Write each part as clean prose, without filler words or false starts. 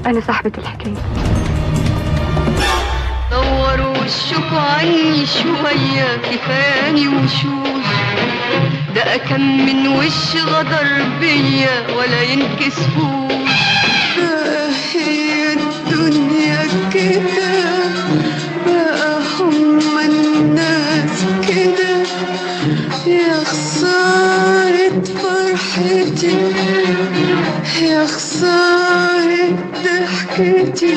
أنا صاحبة الحكاية. دوروا وشكوا عني شوية، كفاني وشوش ده كم من وش غدر بيا ولا ينكسفوش. هي الدنيا كده بقى، هما الناس كده، يا خسارة فرحتي، يا خسارة ضحكتي،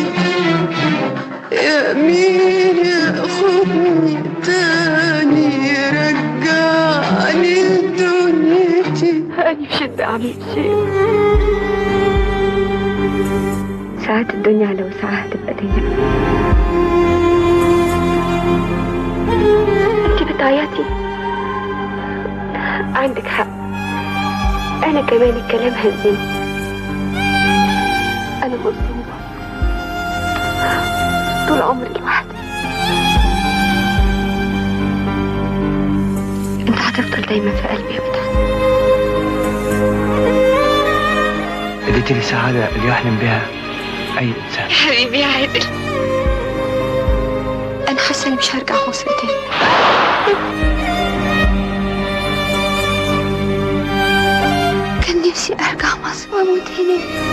يا مين ياخدني تاني يرجعني لدنيتي. أنا في شدة أعمل شيء. ساعات الدنيا لو ساعها تبقى ضيقة. انتي بتعيطي؟ عندك حق، أنا كمان الكلام هزني. أنا مظلومة طول عمري لوحدي. انت هتفضل دايما في قلبي يا مدحت. اديتي لي السعادة اللي يحلم بها أي إنسان. حبيبي يا عادل، أنا حاسة إني مش هرجع مصر تاني. كان نفسي أرجع مصر وأموت هناك.